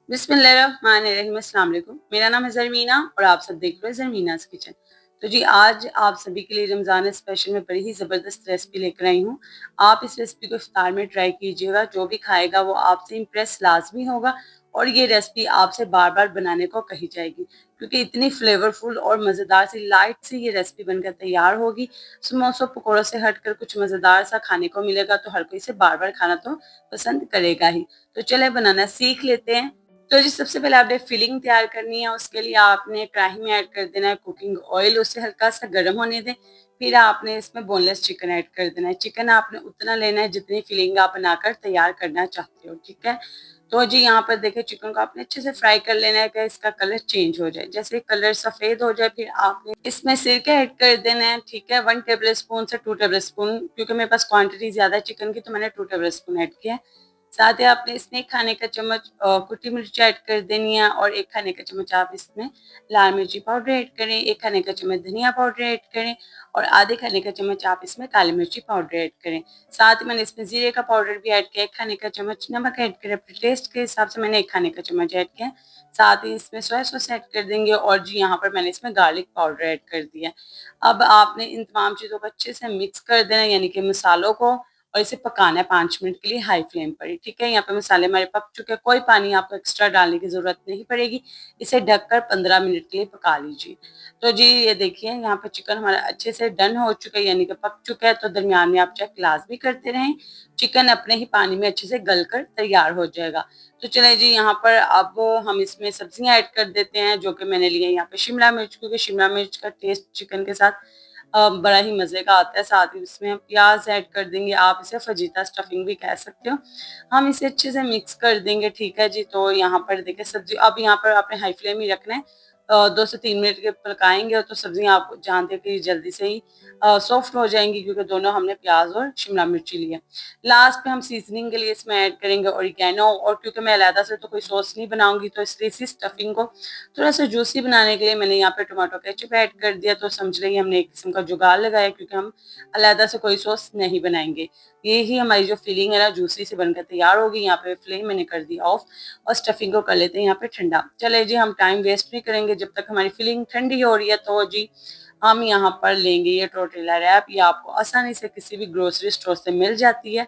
बिस्मिल्लाहिर्रहमानिर्रहीम, अस्सलाम वालेकुम। मेरा नाम है ज़रमीना और आप सब देख रहे हो ज़रमीनाज़ किचन। तो जी आज आप सभी के लिए रमज़ान स्पेशल में बड़ी ही ज़बरदस्त रेसिपी लेकर आई हूँ। आप इस रेसिपी को इफ्तार में ट्राई कीजिएगा, जो भी खाएगा वो आपसे इम्प्रेस लाज़मी होगा और ये रेसिपी आपसे बार-बार बनाने को कही जाएगी क्योंकि इतनी फ्लेवरफुल और मज़ेदार सी लाइट सी ये रेसिपी बनकर तैयार होगी। समोसों पकौड़ों से हटकर कुछ मज़ेदार सा खाने को मिलेगा तो हर कोई इसे बार-बार खाना तो पसंद करेगा ही। तो चलें बनाना सीख लेते हैं। तो जी सबसे पहले आपने फिलिंग तैयार करनी है। उसके लिए आपने कढ़ाई में ऐड कर देना है कुकिंग ऑयल, उसे हल्का सा गर्म होने दें। फिर आपने इसमें बोनलेस चिकन ऐड कर देना है। चिकन आपने उतना लेना है जितनी फिलिंग आप बनाकर तैयार करना चाहते हो, ठीक है। तो जी यहाँ पर देखिए चिकन को आपने अच्छे से फ्राई कर लेना है कि इसका कलर चेंज हो जाए। जैसे कलर सफेद हो जाए फिर आपने इसमें सिरका ऐड कर देना है, ठीक है। 1 टेबल स्पून से 2 टेबल स्पून, क्योंकि मेरे पास क्वांटिटी ज्यादा है चिकन की तो मैंने 2 टेबल स्पून ऐड किया है। साथ ही आपने इसमें 1 खाने का चम्मच कुटी मिर्च ऐड कर देनी है और 1 खाने का चम्मच आप इसमें लाल मिर्ची पाउडर ऐड करें, 1 खाने का चम्मच धनिया पाउडर ऐड करें और आधे खाने का चम्मच आप इसमें काली मिर्ची पाउडर ऐड करें। साथ ही मैंने इसमें जीरे का पाउडर भी ऐड किया, 1 खाने का चम्मच नमक ऐड करें, अपने टेस्ट के हिसाब से मैंने 1 खाने का चम्मच ऐड किया। साथ ही इसमें सोया सॉस ऐड कर देंगे और जी यहाँ पर मैंने इसमें गार्लिक पाउडर ऐड कर दिया। अब आपने इन तमाम चीज़ों को अच्छे से मिक्स कर देना है, यानी कि मसालों को, और इसे पकाना है 5 मिनट के लिए हाई फ्लेम पर ही, ठीक है। यहाँ पे मसाले हमारे पक चुके हैं, कोई पानी आपको एक्स्ट्रा डालने की ज़रूरत नहीं पड़ेगी। इसे ढककर 15 मिनट के लिए पका लीजिए। तो जी ये देखिए यहाँ पे चिकन हमारा अच्छे से डन हो चुका है, यानी कि पक चुका है। तो दरमियान में आप चेक लाज़मी करते रहें, चिकन अपने ही पानी में अच्छे से गलकर तैयार हो जाएगा। तो चलिए जी यहाँ पर अब हम इसमें सब्जियाँ ऐड कर देते हैं, जो कि मैंने ली है यहाँ पे शिमला मिर्च, क्योंकि शिमला मिर्च का टेस्ट चिकन के साथ बड़ा ही मज़े का आता है। साथ ही उसमें हम प्याज़ ऐड कर देंगे, आप इसे फजीता स्टफिंग भी कह सकते हो। हम इसे अच्छे से मिक्स कर देंगे, ठीक है जी। तो यहाँ पर देखिए सब्ज़ी अब यहाँ पर आपने हाई फ्लेम ही रखना है। 2 से 3 मिनट के पकाएँगे तो सब्ज़ियाँ आप जानते हैं कि जल्दी से ही सॉफ्ट हो जाएँगी, क्योंकि दोनों हमने प्याज़ और शिमला मिर्ची ली है। लास्ट में हम सीज़निंग के लिए इसमें ऐड करेंगे ऑरिगैनो, और क्योंकि मैं अलहदा से तो कोई सॉस नहीं बनाऊँगी तो इसलिए इसी स्टफिंग को थोड़ा-सा जूसी बनाने के लिए मैंने यहाँ पे टोमेटो केचअप ऐड कर दिया। तो समझ लीजिए हमने एक किस्म का जुगाड़ लगाया, क्योंकि हम अलहदा से कोई सॉस नहीं बनाएँगे। ये ही हमारी जो फिलिंग है ना जूसी से बनकर तैयार होगी। यहाँ पे फ्लेम मैंने कर दी ऑफ और स्टफिंग को कर लेते हैं यहाँ पे ठंडा। चलिए जी हम टाइम वेस्ट नहीं करेंगे, जब तक हमारी फिलिंग ठंडी हो रही है तो जी हम यहाँ पर लेंगे ये टोर्टिला रैप। ये आपको आसानी से किसी भी ग्रोसरी स्टोर से मिल जाती है,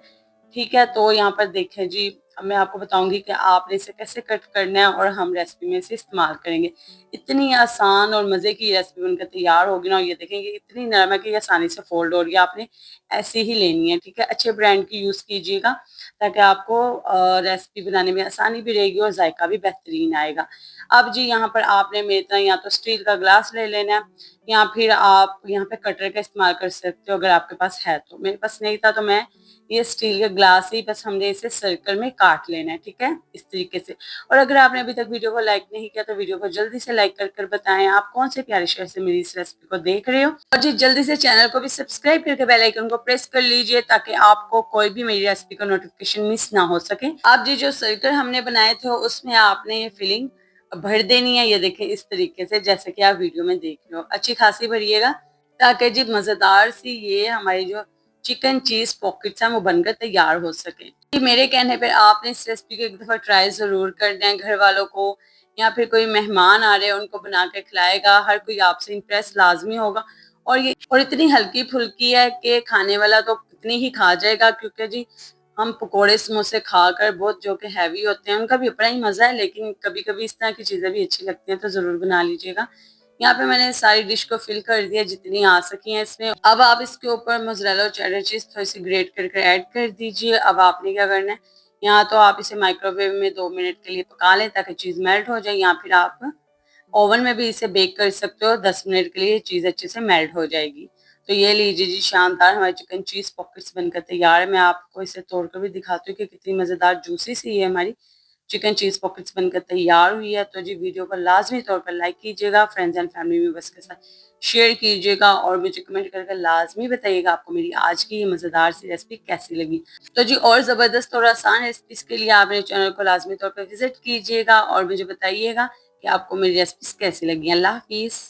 ठीक है। तो यहाँ पर देखें जी, अब मैं आपको बताऊंगी कि आपने इसे कैसे कट करना है और हम रेसिपी में इसे इस्तेमाल करेंगे। इतनी आसान और मज़े की रेसिपी बनकर तैयार होगी ना, ये देखेंगे इतनी नरम है कि ये आसानी से फोल्ड हो रही है। आपने ऐसे ही लेनी है, ठीक है। अच्छे ब्रांड की यूज़ कीजिएगा ताकि आपको रेसिपी बनाने में आसानी भी रहेगी और जायका भी बेहतरीन आएगा। अब जी यहाँ पर आपने मेरी तरह या तो स्टील का ग्लास ले लेना है या फिर आप यहाँ पे कटर का इस्तेमाल कर सकते हो अगर आपके पास है तो। मेरे पास नहीं था तो मैं ये स्टील का ग्लास ही, बस हमने इसे सर्कल में काट लेना है, ठीक है, इस तरीके से। और अगर आपने अभी तक वीडियो को लाइक नहीं किया तो वीडियो को जल्दी से लाइक कर बताएं आप कौन से प्यारे शहर से मेरी इस रेसिपी को देख रहे हो। और जी जल्दी से चैनल को भी सब्सक्राइब करके बेल आइकन को प्रेस कर लीजिए ताकि आपको कोई भी मेरी रेसिपी का नोटिफिकेशन मिस ना हो सके। अब जी जो सर्कल हमने बनाए थे उसमें आपने ये फिलिंग भर देनी है। ये देखिए इस तरीके से, जैसे कि आप वीडियो में देख रहे हो, अच्छी खासी भरिएगा ताकि जी मजेदार सी ये हमारी जो चिकन चीज पॉकेट्स हैं वो बनकर तैयार हो सके। जी मेरे कहने पर आपने इस रेसिपी को एक दफा ट्राई जरूर करना है। घर वालों को या फिर कोई मेहमान आ रहे हैं उनको बना के खिलाएगा, हर कोई आपसे इम्प्रेस लाजमी होगा। और ये और इतनी हल्की फुल्की है कि खाने वाला तो कितनी ही खा जाएगा, क्योंकि जी हम पकोड़े समोसे खाकर बहुत जो कि हैवी होते हैं उनका भी अपना ही मजा है, लेकिन कभी कभी इस तरह की चीजें भी अच्छी लगती हैं तो जरूर बना लीजिएगा। यहाँ पे मैंने सारी डिश को फिल कर दिया जितनी आ सकी है इसमें। अब आप इसके ऊपर मोज़रेला और चेडर चीज थोड़ी सी ग्रेट करके ऐड कर दीजिए। अब आपने क्या करना है, यहाँ तो आप इसे माइक्रोवेव में 2 मिनट के लिए पका लें ताकि चीज मेल्ट हो जाए, या फिर आप ओवन में भी इसे बेक कर सकते हो। 10 मिनट के लिए चीज अच्छे से मेल्ट हो जाएगी। तो ये लीजिए जी शानदार हमारी चिकन चीज पॉकेट्स बनकर तैयार है। मैं आपको इसे तोड़कर भी दिखाती हूँ कि कितनी मजेदार जूसी सी है हमारी चिकन चीज पॉकेट्स बनकर तैयार हुई है। तो जी वीडियो को लाजमी तौर पर लाइक कीजिएगा, फ्रेंड्स एंड फैमिली मेंबर्स के साथ शेयर कीजिएगा और मुझे कमेंट करके लाजमी बताइएगा आपको मेरी आज की ये मजेदार सी रेसिपी कैसी लगी। तो जी और जबरदस्त और आसान रेसिपीज के लिए आप मेरे चैनल को लाजमी तौर पर विजिट कीजिएगा और मुझे बताइएगा कि आपको मेरी रेसिपीज कैसी लगी। अल्लाह हाफिज।